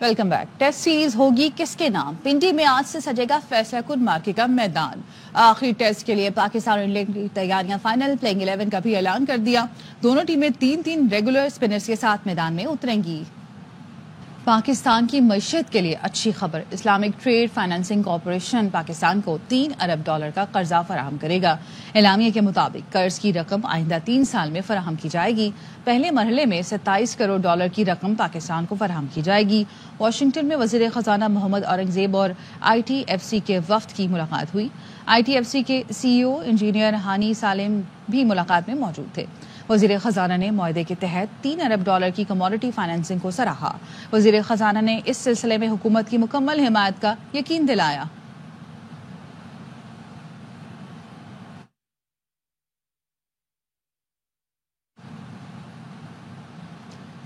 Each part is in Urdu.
Welcome back. ٹیسٹ سیریز ہوگی کس کے نام؟ پنڈی میں آج سے سجے گا فیصلہ کن مارکے کا میدان. آخری ٹیسٹ کے لیے پاکستان اور انگلینڈ کی تیاریاں فائنل. پلینگ 11 کا بھی اعلان کر دیا. دونوں ٹیمیں 3 ریگولر اسپنرز کے ساتھ میدان میں اتریں گی. پاکستان کی معیشت کے لیے اچھی خبر. Islamic trade financing corporation Pakistan کو $3 ارب کا قرضہ فراہم کرے گا. اعلامیے کے مطابق قرض کی رقم آئندہ 3 سال میں فراہم کی جائے گی. پہلے مرحلے میں $27 کروڑ کی رقم پاکستان کو فراہم کی جائے گی. واشنگٹن میں وزیر خزانہ محمد اورنگزیب اور ITFC کے وفد کی ملاقات ہوئی. ITFC کے CEO انجینئر ہانی سالم بھی ملاقات میں موجود تھے. وزیر خزانہ نے معاہدے کے تحت $3 ارب کی کموڈٹی فائنانسنگ کو سراہا. وزیر خزانہ نے اس سلسلے میں حکومت کی مکمل حمایت کا یقین دلایا.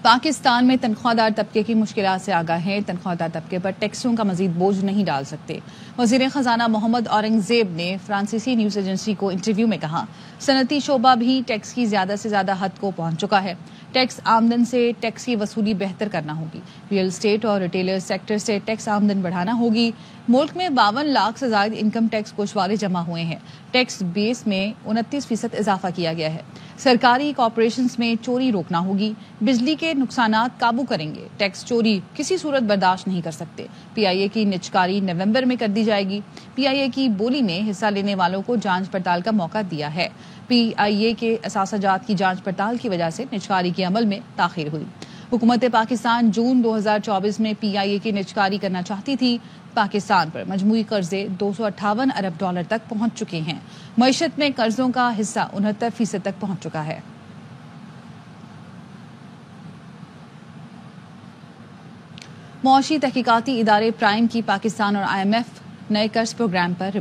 پاکستان میں تنخواہ دار طبقے کی مشکلات سے آگاہ ہیں. تنخواہ دار طبقے پر ٹیکسوں کا مزید بوجھ نہیں ڈال سکتے. وزیر خزانہ محمد اورنگزیب نے فرانسیسی نیوز ایجنسی کو انٹرویو میں کہا صنعتی شعبہ بھی ٹیکس کی زیادہ سے زیادہ حد کو پہنچ چکا ہے. ٹیکس آمدن سے ٹیکس کی وصولی بہتر کرنا ہوگی. ریئل اسٹیٹ اور ریٹیلر سیکٹر سے ٹیکس آمدن بڑھانا ہوگی. ملک میں 52 لاکھ سے زائد انکم ٹیکس گوشوارے جمع ہوئے ہیں. ٹیکس بیس میں 29% اضافہ کیا گیا ہے. سرکاری کارپوریشنز میں چوری روکنا ہوگی. بجلی کے نقصانات قابو کریں گے. ٹیکس چوری کسی صورت برداشت نہیں کر سکتے. PIA کی نجکاری نومبر میں کر دی جائے گی. PIA کی بولی میں حصہ لینے والوں کو جانچ پڑتال کا موقع دیا ہے. PIA کے اثاثہ جات کی جانچ پڑتال کی وجہ سے نجکاری کے عمل میں تاخیر ہوئی. حکومت پاکستان جون 2024 میں PIA کی نجکاری کرنا چاہتی تھی. پاکستان پر مجموعی قرضے $258 ارب تک پہنچ چکے ہیں. معیشت میں قرضوں کا حصہ 69% تک پہنچ چکا ہے. معاشی تحقیقاتی ادارے پرائم کی پاکستان اور IMF نئے قرض پروگرام پر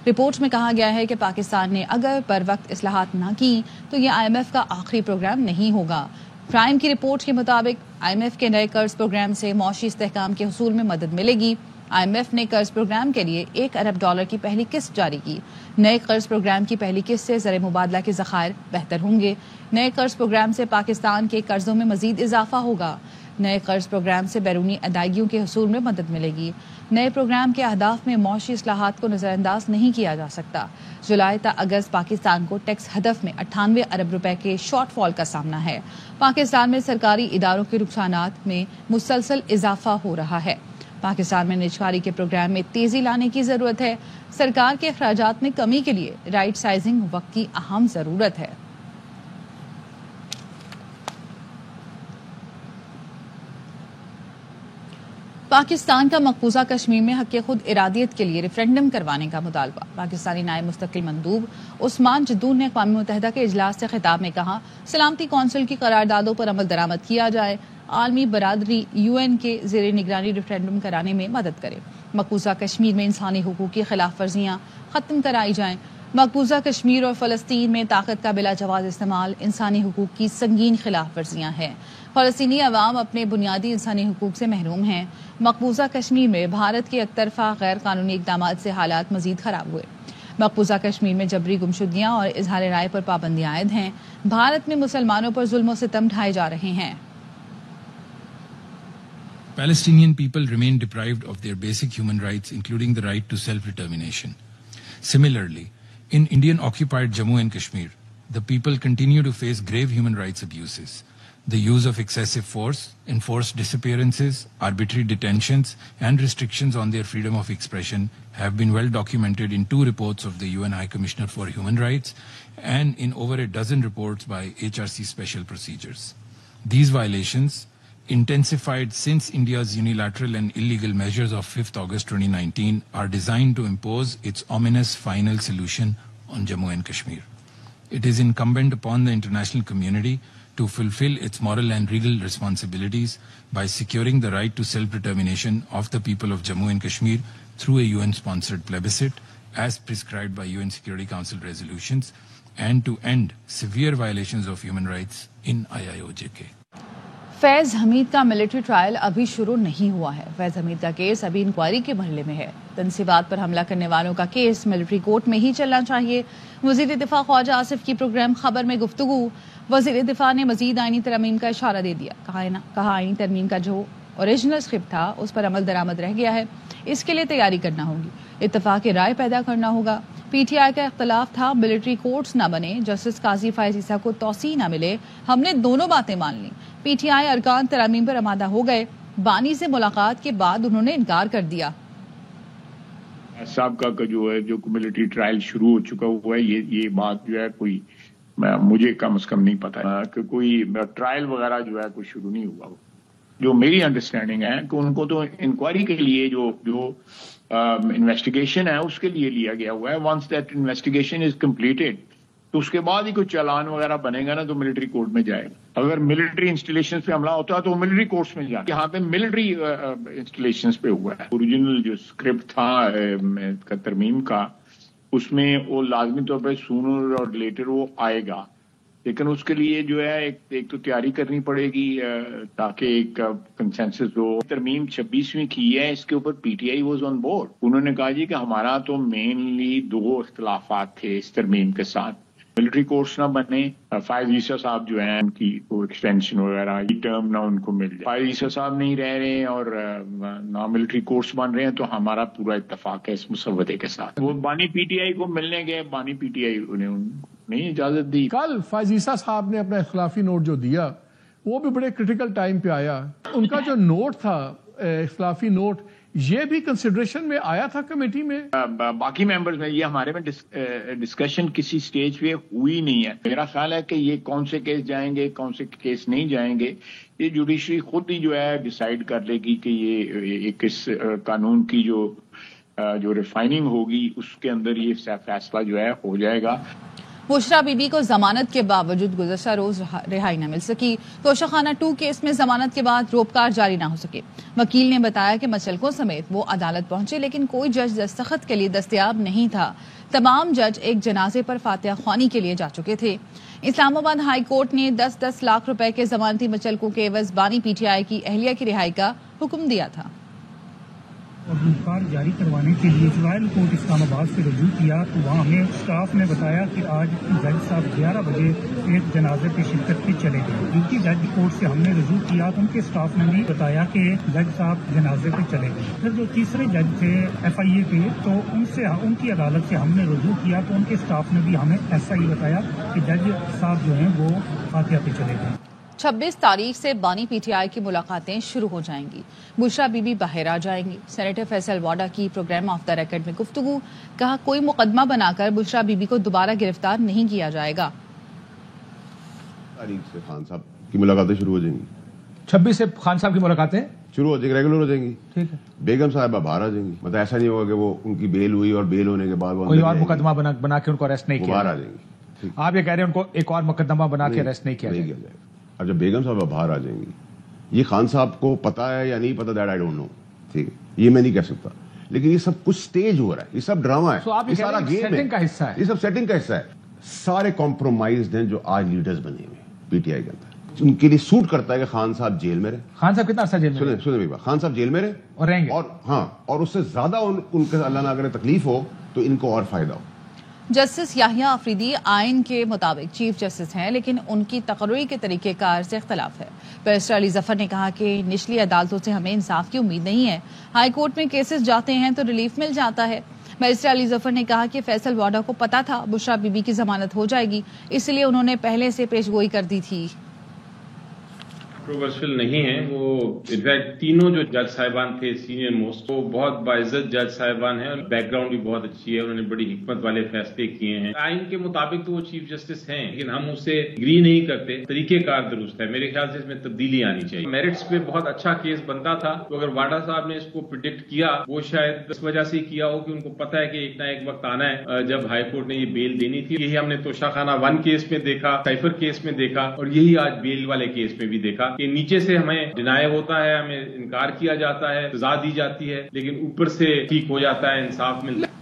رپورٹ میں کہا گیا ہے کہ پاکستان نے اگر پر وقت اصلاحات نہ کی تو یہ IMF کا آخری پروگرام نہیں ہوگا. پرائم کی رپورٹ کے مطابق IMF کے نئے قرض پروگرام سے معاشی استحکام کے حصول میں مدد ملے گی. IMF نے قرض پروگرام کے لیے $1 ارب کی پہلی قسط جاری کی. نئے قرض پروگرام کی پہلی قسط سے زر مبادلہ کے ذخائر بہتر ہوں گے. نئے قرض پروگرام سے پاکستان کے قرضوں میں مزید اضافہ ہوگا. نئے قرض پروگرام سے بیرونی ادائیگیوں کے حصول میں مدد ملے گی. نئے پروگرام کے اہداف میں معاشی اصلاحات کو نظر انداز نہیں کیا جا سکتا. جولائی تا اگست پاکستان کو ٹیکس ہدف میں $98 ارب کے شارٹ فال کا سامنا ہے. پاکستان میں سرکاری اداروں کے نقصانات میں مسلسل اضافہ ہو رہا ہے. پاکستان میں نجکاری کے پروگرام میں تیزی لانے کی ضرورت ہے. سرکار کے اخراجات میں کمی کے لیے رائٹ سائزنگ وقت کی اہم ضرورت ہے. پاکستان کا مقبوضہ کشمیر میں حق خود ارادیت کے لیے ریفرینڈم کروانے کا مطالبہ. پاکستانی نائب مستقل مندوب عثمان جدون نے اقوام متحدہ کے اجلاس سے خطاب میں کہا سلامتی کونسل کی قراردادوں پر عمل درآمد کیا جائے. عالمی برادری UN کے زیر نگرانی ریفرینڈم کرانے میں مدد کرے. مقبوضہ کشمیر میں انسانی حقوق کی خلاف ورزیاں ختم کرائی جائیں. مقبوضہ کشمیر اور فلسطین میں طاقت کا بلا جواز استعمال انسانی حقوق کی سنگین خلاف ورزیاں ہیں. فلسطینی عوام اپنے بنیادی انسانی حقوق سے محروم ہیں. مقبوضہ کشمیر میں بھارت کے یک طرفہ غیر قانونی اقدامات سے حالات مزید خراب ہوئے. مقبوضہ کشمیر میں جبری گمشدگیاں اور اظہار رائے پر پابندیاں عائد ہیں. بھارت میں مسلمانوں پر ظلم و ستم ڈھائے جا رہے ہیں. Palestinian people remain deprived of their basic human rights, including the right to self-determination. Similarly, in Indian-occupied Jammu and Kashmir, the people continue to face grave human rights abuses. The use of excessive force, enforced disappearances, arbitrary detentions, and restrictions on their freedom of expression have been well documented in 2 reports of the UN High Commissioner for Human Rights and in over a dozen reports by HRC Special Procedures. These violations, intensified since India's unilateral and illegal measures of 5th August 2019, are designed to impose its ominous final solution on Jammu and Kashmir. It is incumbent upon the international community to fulfill its moral and legal responsibilities by securing the right to self-determination of the people of Jammu and Kashmir through a UN-sponsored plebiscite as prescribed by UN Security Council resolutions, and to end severe violations of human rights in IIOJK. فیض حمید کا ملٹری ٹرائل ابھی شروع نہیں ہوا ہے. فیض حمید کا کیس ابھی انکوائری کے مرحلے میں ہے. تنصیبات پر حملہ کرنے والوں کا کیس ملٹری کورٹ میں ہی چلنا چاہیے. وزیر دفاع خواجہ آصف کی پروگرام خبر میں گفتگو. وزیر دفاع نے مزید آئینی ترمیم کا اشارہ دے دیا. کہا آئینی ترمیم کا جو اوریجنل اسکرپٹ تھا اس پر عمل درآمد رہ گیا ہے، اس کے لیے تیاری کرنا ہوگی، اتفاق رائے پیدا کرنا ہوگا۔ پی ٹی آئی کا اختلاف تھا ملٹری کورٹس نہ بنے، جسٹس قاضی فائز عیسیٰ کو توسیع نہ ملے، ہم نے دونوں باتیں مان لیں۔ پی ٹی آئی ارکان ترامیم پر آمادہ ہو گئے، بانی سے ملاقات کے بعد انہوں نے انکار کر دیا۔ سابقہ کا جو ہے جو ملٹری ٹرائل شروع ہو چکا ہوا ہے، یہ بات جو ہے کوئی مجھے کم از کم نہیں پتا کہ کوئی ٹرائل وغیرہ جو ہے کوئی شروع نہیں ہوا۔ جو میری انڈرسٹینڈنگ ہے کہ ان کو تو انکوائری کے لیے جو انویسٹیگیشن ہے اس کے لیے لیا گیا ہوا ہے۔ Once that investigation is completed تو اس کے بعد ہی کوئی چالان وغیرہ بنے گا نا تو ملٹری کورٹ میں جائے گا۔ اگر ملٹری انسٹالیشن پہ حملہ ہوتا ہے تو وہ ملٹری کورٹس میں جائے گا۔ یہاں پہ ملٹری انسٹالیشن پہ ہوا ہے۔ اوریجنل جو اسکرپٹ تھا ترمیم کا، اس میں وہ لازمی طور پہ سونر اور لیٹر وہ آئے گا، لیکن اس کے لیے جو ہے ایک تو تیاری کرنی پڑے گی تاکہ ایک کنسنسس ہو۔ ترمیم 26ویں کی ہے، اس کے اوپر P T I was on board. انہوں نے کہا جی کہ ہمارا تو مینلی 2 اختلافات تھے اس ترمیم کے ساتھ، ملٹری کورٹس نہ بنے، فائز عیسیٰ صاحب جو ہیں ان کی ایکسٹینشن وغیرہ ٹرم نہ ان کو مل جائے، فائز عیسیٰ صاحب نہیں رہ رہے اور نہ ملٹری کورٹس بن رہے ہیں، تو ہمارا پورا اتفاق ہے اس مسودے کے ساتھ۔ وہ بانی پی ٹی آئی کو ملنے گئے، بانی پی ٹی آئی انہیں نہیں اجازت دی۔ کل فائز عیسیٰ صاحب نے اپنا اختلافی نوٹ جو دیا وہ بھی بڑے کرٹیکل ٹائم پہ آیا۔ ان کا جو نوٹ تھا اختلافی نوٹ، یہ بھی کنسیڈریشن میں آیا تھا کمیٹی میں؟ باقی ممبرز میں یہ ہمارے میں ڈسکشن کسی سٹیج پہ ہوئی نہیں ہے۔ میرا خیال ہے کہ یہ کون سے کیس جائیں گے کون سے کیس نہیں جائیں گے، یہ جوڈیشری خود ہی جو ہے ڈیسائیڈ کر لے گی کہ یہ کس قانون کی جو ریفائننگ ہوگی اس کے اندر یہ فیصلہ جو ہے ہو جائے گا۔ بشریٰ بی بی کو ضمانت کے باوجود گزشتہ روز رہائی نہ مل سکی۔ توشہ خانہ 2 کیس میں ضمانت کے بعد روپکار جاری نہ ہو سکے۔ وکیل نے بتایا کہ مچلکوں سمیت وہ عدالت پہنچے لیکن کوئی جج دستخط کے لیے دستیاب نہیں تھا۔ تمام جج ایک جنازے پر فاتحہ خوانی کے لیے جا چکے تھے۔ اسلام آباد ہائی کورٹ نے 10-10 لاکھ روپے کے ضمانتی مچلکوں کے عوض بانی پی ٹی آئی کی اہلیہ کی رہائی کا حکم دیا تھا۔ اور روپکار جاری کروانے کے لیے ٹرائل کورٹ اسلام آباد سے رجوع کیا تو وہاں ہمیں اسٹاف نے بتایا کہ آج جج صاحب 11 بجے ایک جنازے پہ شرکت پہ چلے گئے۔ ڈیوٹی جج کورٹ سے ہم نے رجوع کیا تو ان کے اسٹاف نے بھی بتایا کہ جج صاحب جنازے پہ چلے گئے۔ پھر جو تیسرے جج تھے ایف آئی اے کے، تو ان کی عدالت سے ہم نے رجوع کیا تو ان کے اسٹاف نے بھی ہمیں ایسا ہی بتایا کہ جج صاحب جو ہیں وہ فاتحہ پہ چلے گئے۔ 26 تاریخ سے بانی پی ٹی آئی کی ملاقاتیں شروع ہو جائیں گی۔ بشریٰ بی بی باہر آ جائیں گی۔ سینیٹر فیصل واڈا کی پروگرام آف دا ریکارڈ میں گفتگو، کہا کوئی مقدمہ بنا کر بشریٰ بی بی کو دوبارہ گرفتار نہیں کیا جائے گا۔ تاریخ سے خان صاحب کی ملاقاتیں شروع ہو جائیں گی۔ 26 سے خان صاحب کی ملاقاتیں شروع ہو جائیں گی، ریگولر ہو جائیں گی۔ ٹھیک ہے، بیگم صاحبہ باہر آ جائیں گی، مطلب ایسا نہیں ہوگا کہ وہ ان کی بیل ہوئی اور بیل ہونے کے بعد کوئی اور مقدمہ بنا کے ان کو اریسٹ نہیں کیا باہر آ جائیں گی۔ آپ یہ کہہ رہے ہیں ان کو ایک اور مقدمہ بنا کے اریسٹ نہیں کیا جائے گا۔ اور جب بیگم صاحبہ باہر آ جائیں گی، یہ خان صاحب کو پتا ہے یا نہیں پتا، دیٹ آئی ڈونٹ نو، ٹھیک ہے، یہ میں نہیں کہہ سکتا، لیکن یہ سب کچھ سٹیج ہو رہا ہے، یہ سب ڈرامہ ہے، یہ سارا گیم ہے، یہ سب سیٹنگ کا حصہ ہے۔ سارے کمپرومائزڈ ہیں جو آج لیڈرز بنے ہوئے پی ٹی آئی کے اندر، ان کے لیے سوٹ کرتا ہے کہ خان صاحب جیل میں رہے۔ خان صاحب کتنا عرصہ جیل میں رہے؟ سنیں میری بات، خان صاحب جیل میں رہے اور رہیں گے، اور ہاں، اور اس سے زیادہ ان کے اللہ نہ کرے تکلیف ہو تو ان کو اور فائدہ ہو۔ جسٹس یحییٰ آفریدی آئین کے مطابق چیف جسٹس ہیں لیکن ان کی تقرری کے طریقہ کار سے اختلاف ہے۔ بیرسٹر علی ظفر نے کہا کہ نچلی عدالتوں سے ہمیں انصاف کی امید نہیں ہے، ہائی کورٹ میں کیسز جاتے ہیں تو ریلیف مل جاتا ہے۔ بیرسٹر علی ظفر نے کہا کہ فیصل واڈا کو پتا تھا بشریٰ بی بی کی ضمانت ہو جائے گی، اس لیے انہوں نے پہلے سے پیش گوئی کر دی تھی۔ کنٹروورشل نہیں ہیں، وہ انفیکٹ تینوں جو جج صاحبان تھے سینئر موسٹ، وہ بہت باعزت جج صاحبان ہیں اور بیک گراؤنڈ بھی بہت اچھی ہے، انہوں نے بڑی حکمت والے فیصلے کیے ہیں۔ آئین کے مطابق تو وہ چیف جسٹس ہیں لیکن ہم اسے اگری نہیں کرتے، طریقہ کار درست ہے، میرے خیال سے اس میں تبدیلی آنی چاہیے۔ میرٹس پہ بہت اچھا کیس بنتا تھا، تو اگر واڈا صاحب نے اس کو پریڈکٹ کیا، وہ شاید اس وجہ سے کیا ہو کہ ان کو پتا ہے کہ ایک نہ ایک وقت آنا ہے جب ہائی کورٹ نے یہ بیل دینی تھی۔ یہی ہم نے توشہ خانہ 1 کیس میں دیکھا، سائفر کیس میں دیکھا، اور یہی آج بیل والے کیس میں بھی دیکھا کہ نیچے سے ہمیں ڈینائی ہوتا ہے، ہمیں انکار کیا جاتا ہے، سزا دی جاتی ہے، لیکن اوپر سے ٹھیک ہو جاتا ہے، انصاف ملتا ہے۔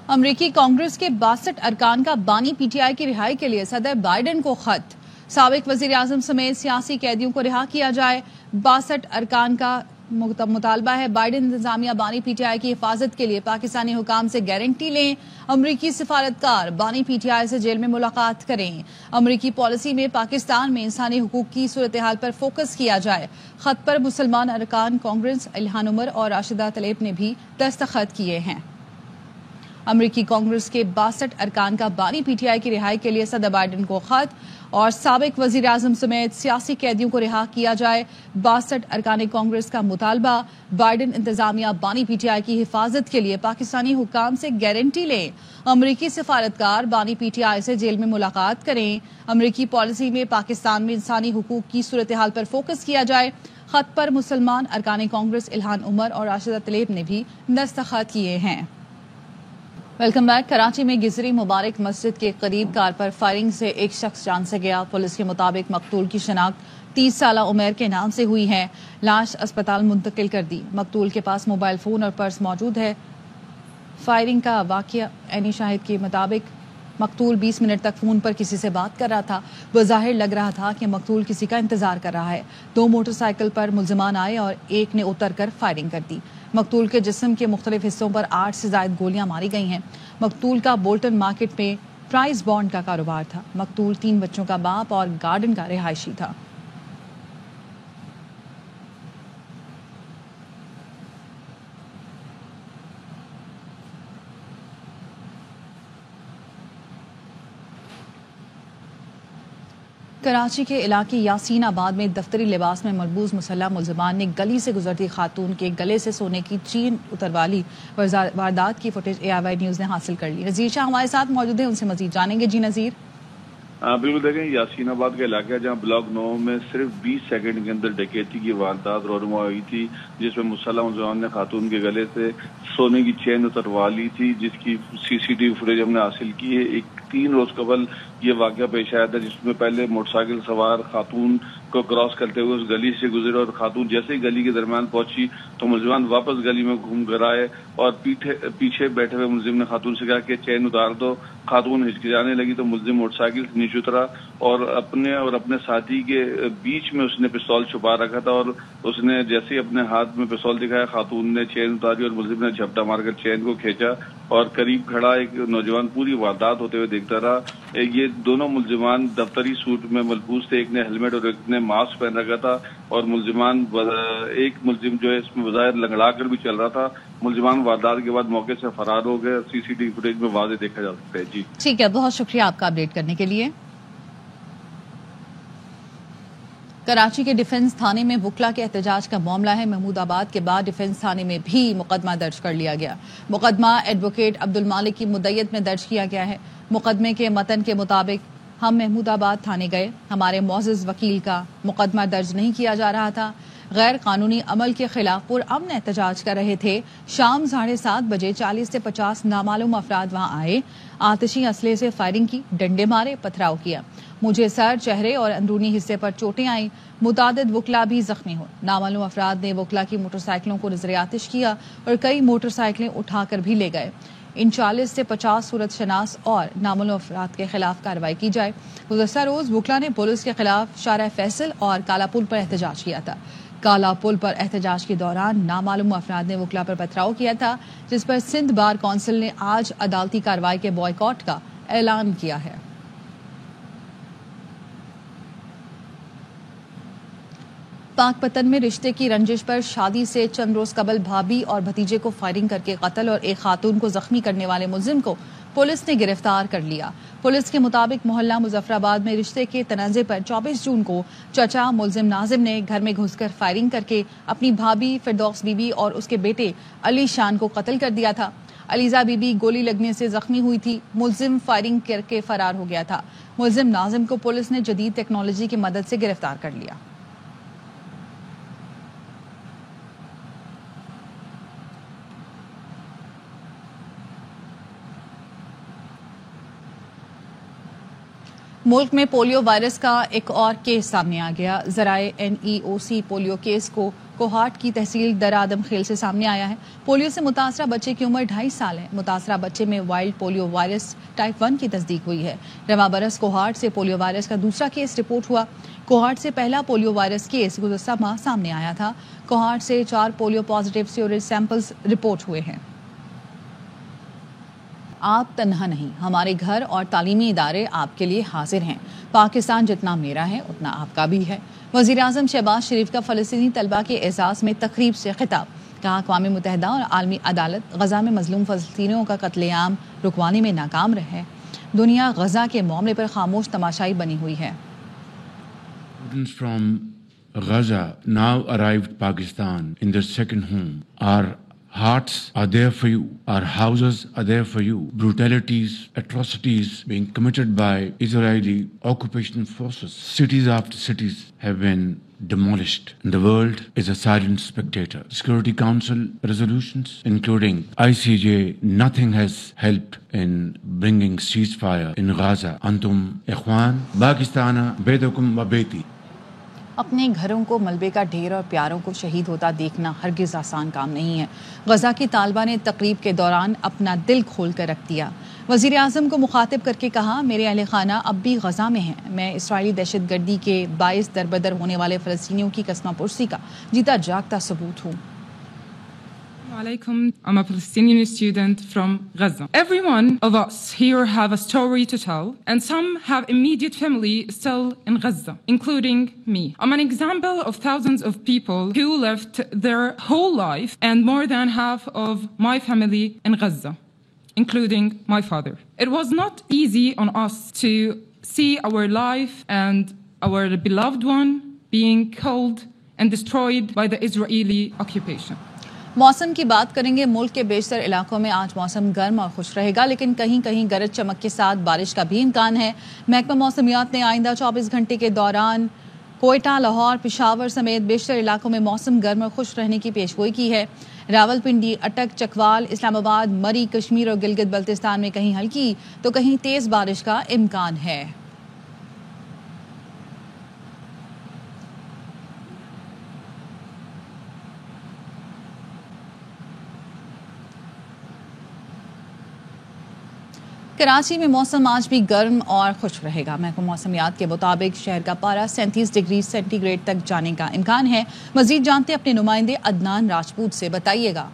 امریکی کانگریس کے 62 ارکان کا بانی پی ٹی آئی کی رہائی کے لیے صدر بائیڈن کو خط، سابق وزیر اعظم سمیت سیاسی قیدیوں کو رہا کیا جائے۔ 62 ارکان کا مطالبہ ہے بائیڈن انتظامیہ بانی پی ٹی آئی کی حفاظت کے لیے پاکستانی حکام سے گارنٹی لیں. امریکی سفارتکار بانی پی ٹی آئی سے جیل میں ملاقات کریں. امریکی پالیسی میں پاکستان میں انسانی حقوق کی صورتحال پر فوکس کیا جائے. خط پر مسلمان ارکان کانگریس الہان عمر اور راشدہ طلیب نے بھی دستخط کیے ہیں. امریکی کانگریس کے 62 ارکان کا بانی پی ٹی آئی کی رہائی کے لیے صدر بائیڈن کو خط اور سابق وزیر اعظم سمیت سیاسی قیدیوں کو رہا کیا جائے. 62 ارکان کانگریس کا مطالبہ بائیڈن انتظامیہ بانی پی ٹی آئی کی حفاظت کے لیے پاکستانی حکام سے گارنٹی لیں. امریکی سفارتکار بانی پی ٹی آئی سے جیل میں ملاقات کریں. امریکی پالیسی میں پاکستان میں انسانی حقوق کی صورتحال پر فوکس کیا جائے. خط پر مسلمان ارکان کانگریس الہان عمر اور راشدہ طلیب نے بھی دستخط کیے ہیں. Welcome back. کراچی میں گزری مبارک مسجد کے قریب کار پر فائرنگ سے ایک شخص جان سے گیا. پولیس کے مطابق مقتول کی شناخت 30 سالہ عمیر کے نام سے ہوئی ہے. لاش اسپتال منتقل کر دی. مقتول کے پاس موبائل فون اور پرس موجود ہے. فائرنگ کا واقعہ عینی شاہد کے مطابق مقتول 20 منٹ تک فون پر کسی سے بات کر رہا تھا. بظاہر لگ رہا تھا کہ مقتول کسی کا انتظار کر رہا ہے. 2 موٹر سائیکل پر ملزمان آئے اور ایک نے اتر کر فائرنگ کر دی. مقتول کے جسم کے مختلف حصوں پر 8 سے زائد گولیاں ماری گئی ہیں. مقتول کا بولٹن مارکیٹ میں پرائز بانڈ کا کاروبار تھا. مقتول 3 بچوں کا باپ اور گارڈن کا رہائشی تھا. کراچی کے علاقے یاسین آباد میں دفتری لباس میں ملبوس مسلح ملزمان نے گلی سے گزرتی خاتون کے گلے سے سونے کی چین اتروا لی. واردات کی فوٹیج AIY نیوز نے حاصل کر لی. نذیر شاہ ہمارے ساتھ موجود ہیں، ان سے مزید جانیں گے. جی نذیر. بالکل دیکھیں، یاسین آباد کا علاقہ جہاں بلاک 9 میں صرف 20 سیکنڈ کے اندر ڈکیتی کی واردات رونما ہوئی تھی، جس میں مسلح ملزمان نے خاتون کے گلے سے سونے کی چین اتروا لی تھی، جس کی CCTV فوٹیج ہم نے حاصل کی ہے. 3 روز قبل یہ واقعہ پیش آیا تھا، جس میں پہلے موٹر سائیکل سوار خاتون کو کراس کرتے ہوئے اس گلی سے گزرے اور خاتون جیسے ہی گلی کے درمیان پہنچی تو ملزمان واپس گلی میں گھوم کر آئے اور پیچھے بیٹھے ہوئے ملزم نے خاتون سے کہا کہ چین اتار دو. خاتون ہچکچانے لگی تو ملزم موٹر سائیکل سے نیچے اترا اور اپنے ساتھی کے بیچ میں اس نے پستول چھپا رکھا تھا اور اس نے جیسے ہی اپنے ہاتھ میں پستول دکھایا، خاتون نے چین اتاری اور ملزم نے جھپٹا مار کر چین کو کھینچا اور قریب کھڑا ایک نوجوان پوری واردات ہوتے ہوئے دیکھتا رہا. یہ دونوں ملزمان دفتری سوٹ میں ملبوس تھے، ایک نے ہیلمٹ اور ایک نے ماسک پہن رکھا تھا اور ایک ملزم جو ہے اس میں بظاہر لنگڑا کر بھی چل رہا تھا. ملزمان واردات کے بعد موقع سے فرار ہو گئے. CCTV فوٹیج میں واضح دیکھا جا سکتا ہے. جی ٹھیک ہے، بہت شکریہ آپ کا اپڈیٹ کرنے کے لیے. کراچی کے ڈیفنس تھانے میں وکلا کے احتجاج کا معاملہ ہے. محمود آباد کے بعد ڈیفنس تھانے میں بھی مقدمہ درج کر لیا گیا. مقدمہ ایڈوکیٹ عبد المالک کی مدعیت میں درج کیا گیا ہے. مقدمے کے متن کے مطابق ہم محمود آباد تھانے گئے، ہمارے معزز وکیل کا مقدمہ درج نہیں کیا جا رہا تھا، غیر قانونی عمل کے خلاف پرامن احتجاج کر رہے تھے. شام 7:30 بجے 40 سے 50 نامعلوم افراد وہاں آئے، آتشی اسلحے سے فائرنگ کی، ڈنڈے مارے، پتھراؤ کیا. مجھے سر، چہرے اور اندرونی حصے پر چوٹیں آئیں. متعدد وکلا بھی زخمی ہوئے. نامعلوم افراد نے وکلا کی موٹر سائیکلوں کو نظر آتش کیا اور کئی موٹر سائیکلیں اٹھا کر بھی لے گئے. ان 40 سے 50 صورت شناس اور نامعلوم افراد کے خلاف کارروائی کی جائے. گزشتہ روز وکلا نے پولیس کے خلاف شارع فیصل اور کالا پل پر احتجاج کیا تھا. کالا پل پر احتجاج کے دوران نامعلوم افراد نے وکلا پر پتھراؤ کیا تھا، جس پر سندھ بار کونسل نے آج عدالتی کارروائی کے بوائیکاٹ کا اعلان کیا ہے. پاک پتن میں رشتے کی رنجش پر شادی سے چند روز قبل بھابھی اور بھتیجے کو فائرنگ کر کے قتل اور ایک خاتون کو زخمی کرنے والے ملزم کو پولیس نے گرفتار کر لیا. پولیس کے مطابق محلہ مظفر آباد میں رشتے کے تنازع پر 24 جون کو چچا ملزم ناظم نے گھر میں گھس کر فائرنگ کر کے اپنی بھابھی فردوس بی بی اور اس کے بیٹے علی شان کو قتل کر دیا تھا. علیزہ بی بی گولی لگنے سے زخمی ہوئی تھی. ملزم فائرنگ کر کے فرار ہو گیا تھا. ملزم ناظم کو پولیس نے جدید ٹیکنالوجی کی مدد سے گرفتار کر لیا. ملک میں پولیو وائرس کا ایک اور کیس سامنے آ گیا. ذرائع NEOC پولیو کیس کو کوہاٹ کی تحصیل در آدم خیل سے سامنے آیا ہے۔ پولیو سے متاثرہ بچے کی عمر 2.5 سال ہے۔ متاثرہ بچے میں وائلڈ پولیو وائرس ٹائپ 1 کی تصدیق ہوئی ہے۔ رواں برس کوہاٹ سے پولیو وائرس کا دوسرا کیس رپورٹ ہوا۔ کوہاٹ سے پہلا پولیو وائرس کیس گزشتہ ماہ سامنے آیا تھا۔ کوہاٹ سے 4 polio positive sewerage samples report ہوئے ہیں۔ آپ تنہا نہیں، ہمارے گھر اور تعلیمی ادارے آپ کے لیے حاضر ہیں۔ پاکستان جتنا میرا ہے اتنا آپ کا بھی ہے۔ وزیر اعظم شہباز شریف کا فلسطینی طلبہ کے اعزاز میں تقریب سے خطاب۔ کہا اقوام متحدہ اور عالمی عدالت غزہ میں مظلوم فلسطینیوں کا قتل عام رکوانے میں ناکام رہے۔ دنیا غزہ کے معاملے پر خاموش تماشائی بنی ہوئی ہے۔ Students from Gaza now arrived Pakistan in their second home. Our hearts are there for you. Our houses are there for you. Brutalities, atrocities being committed by Israeli occupation forces. Cities after cities have been demolished. And the world is a silent spectator. Security Council resolutions, including ICJ, nothing has helped in bringing ceasefire in Gaza. Antum ikhwan, Pakistana, bedakum wa beti. اپنے گھروں کو ملبے کا ڈھیر اور پیاروں کو شہید ہوتا دیکھنا ہرگز آسان کام نہیں ہے۔ غزہ کی طالبہ نے تقریب کے دوران اپنا دل کھول کر رکھ دیا۔ وزیر اعظم کو مخاطب کر کے کہا، میرے اہل خانہ اب بھی غزہ میں ہیں۔ میں اسرائیلی دہشت گردی کے باعث دربدر ہونے والے فلسطینیوں کی کسمہ پرسی کا جیتا جاگتا ثبوت ہوں۔ I'm a Palestinian student from Gaza. Every one of us here have a story to tell, and some have immediate family still in Gaza, including me. I'm an example of thousands of people who left their whole life and more than half of my family in Gaza, including my father. It was not easy on us to see our life and our beloved one being killed and destroyed by the Israeli occupation. موسم کی بات کریں گے۔ ملک کے بیشتر علاقوں میں آج موسم گرم اور خوش رہے گا، لیکن کہیں کہیں گرج چمک کے ساتھ بارش کا بھی امکان ہے۔ محکمہ موسمیات نے آئندہ 24 گھنٹے کے دوران کوئٹہ، لاہور، پشاور سمیت بیشتر علاقوں میں موسم گرم اور خوش رہنے کی پیشگوئی کی ہے۔ راولپنڈی، اٹک، چکوال، اسلام آباد، مری، کشمیر اور گلگت بلتستان میں کہیں ہلکی تو کہیں تیز بارش کا امکان ہے۔ کراچی میں موسم آج بھی گرم اور خشک رہے گا۔ محکمہ موسمیات کے مطابق شہر کا پارہ 37 ڈگری سینٹی گریڈ تک جانے کا امکان ہے۔ مزید جانتے اپنے نمائندے عدنان راجپوت سے، بتائیے گا۔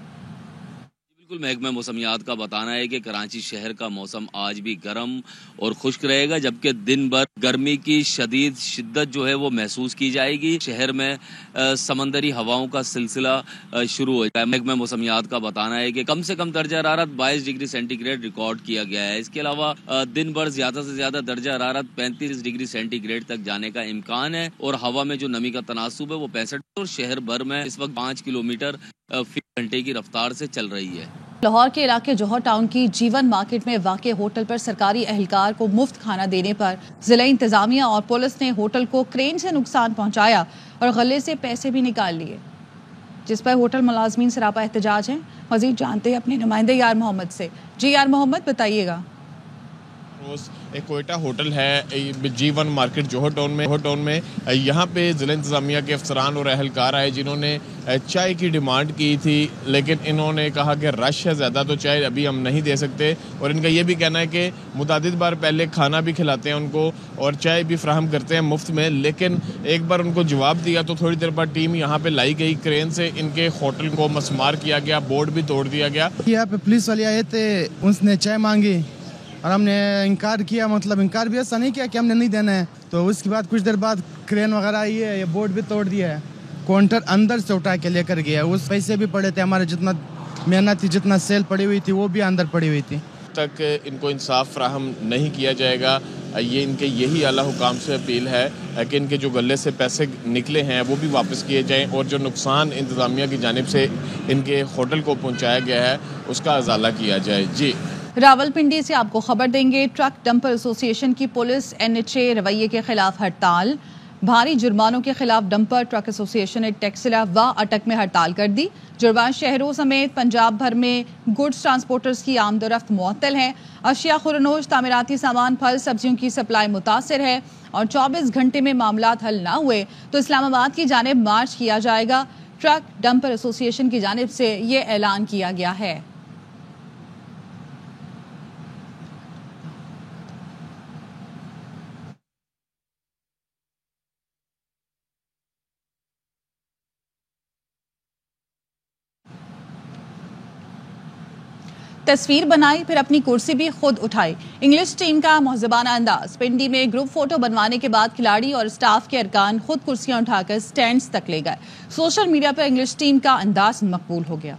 بالکل، محکمہ موسمیات کا بتانا ہے کہ کراچی شہر کا موسم آج بھی گرم اور خشک رہے گا، جبکہ دن بھر گرمی کی شدت جو ہے وہ محسوس کی جائے گی۔ شہر میں سمندری ہواؤں کا سلسلہ شروع ہو جائے۔ محکمہ موسمیات کا بتانا ہے کہ کم سے کم درجہ حرارت 22 ڈگری سینٹی گریڈ ریکارڈ کیا گیا ہے۔ اس کے علاوہ دن بھر زیادہ سے زیادہ درجہ حرارت 35 ڈگری سینٹی گریڈ تک جانے کا امکان ہے، اور ہوا میں جو نمی کا تناسب ہے وہ 65، اور شہر بھر میں اس وقت 5 کلومیٹر فی گھنٹے کی رفتار سے چل رہی ہے۔ لاہور کے علاقے جوہر ٹاؤن کی جیون مارکیٹ میں واقع ہوٹل پر سرکاری اہلکار کو مفت کھانا دینے پر ضلع انتظامیہ اور پولیس نے ہوٹل کو کرین سے نقصان پہنچایا اور غلے سے پیسے بھی نکال لیے، جس پر ہوٹل ملازمین سراپا احتجاج ہیں۔ مزید جانتے ہیں اپنے نمائندے یار محمد سے۔ جی یار محمد، بتائیے گا۔ ایک کوئٹہ ہوٹل ہے جیون مارکیٹ جوہر ٹاؤن میں یہاں پہ ضلع انتظامیہ کے افسران اور اہلکار آئے جنہوں نے چائے کی ڈیمانڈ کی تھی، لیکن انہوں نے کہا کہ رش ہے زیادہ تو چائے ابھی ہم نہیں دے سکتے، اور ان کا یہ بھی کہنا ہے کہ متعدد بار پہلے کھانا بھی کھلاتے ہیں ان کو اور چائے بھی فراہم کرتے ہیں مفت میں، لیکن ایک بار ان کو جواب دیا تو تھوڑی دیر بعد ٹیم یہاں پہ لائی گئی، کرین سے ان کے ہوٹل کو مسمار کیا گیا، بورڈ بھی توڑ دیا گیا۔ یہاں پہ پولیس والے آئے تھے، اس نے چائے مانگی اور ہم نے انکار کیا، مطلب انکار بھی ایسا نہیں کیا کہ ہم نے نہیں دینا ہے، تو اس کے بعد کچھ دیر بعد کرین وغیرہ آئی ہے، یہ بورڈ بھی توڑ دیا ہے، کاؤنٹر اندر سے اٹھا کے لے کر گیا، اس پیسے بھی پڑے تھے ہمارے، جتنا محنت تھی، جتنا سیل پڑی ہوئی تھی وہ بھی اندر پڑی ہوئی تھی۔ تک ان کو انصاف فراہم نہیں کیا جائے گا، یہ ان کے یہی اعلیٰ حکام سے اپیل ہے کہ ان کے جو غلے سے پیسے نکلے ہیں وہ بھی واپس کیے جائیں، اور جو نقصان انتظامیہ کی جانب سے ان کے ہوٹل کو پہنچایا گیا ہے اس کا ازالہ کیا جائے۔ جی راولپنڈی سے آپ کو خبر دیں گے، ٹرک ڈمپر ایسوسی ایشن کی پولیس NHA رویے کے خلاف ہڑتال۔ بھاری جرمانوں کے خلاف ڈمپر ٹرک ایسوسی ایشن نے ٹیکسلا و اٹک میں ہڑتال کر دی۔ جربا شہروں سمیت پنجاب بھر میں گڈز ٹرانسپورٹرز کی آمد و رفت معطل ہے۔ اشیاء خورنوش، تعمیراتی سامان، پھل سبزیوں کی سپلائی متاثر ہے، اور 24 گھنٹے میں معاملات حل نہ ہوئے تو اسلام آباد کی جانب مارچ کیا جائے گا۔ ٹرک ڈمپر ایسوسی ایشن کی جانب سے یہ اعلان کیا گیا ہے۔ تصویر بنائی پھر اپنی کرسی بھی خود اٹھائی۔ انگلش ٹیم کا مہذبانہ انداز۔ پنڈی میں گروپ فوٹو بنوانے کے بعد کھلاڑی اور سٹاف کے ارکان خود کرسیاں اٹھا کر سٹینڈز تک لے گئے۔ سوشل میڈیا پر انگلش ٹیم کا انداز مقبول ہو گیا۔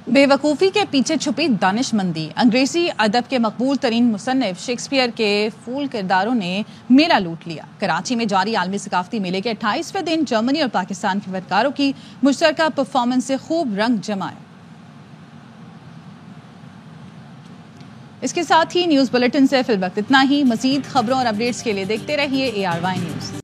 بے وقوفی کے پیچھے چھپی دانش مندی۔ انگریزی ادب کے مقبول ترین مصنف شیکسپیئر کے فول کرداروں نے میلہ لوٹ لیا۔ کراچی میں جاری عالمی ثقافتی میلے کے 28ویں دن جرمنی اور پاکستان کے فنکاروں کی مشترکہ پرفارمنس سے خوب رنگ جمائے۔ اس کے ساتھ ہی نیوز بلیٹن سے فی الوقت اتنا ہی۔ مزید خبروں اور اپڈیٹس کے لیے دیکھتے رہیے ARY نیوز۔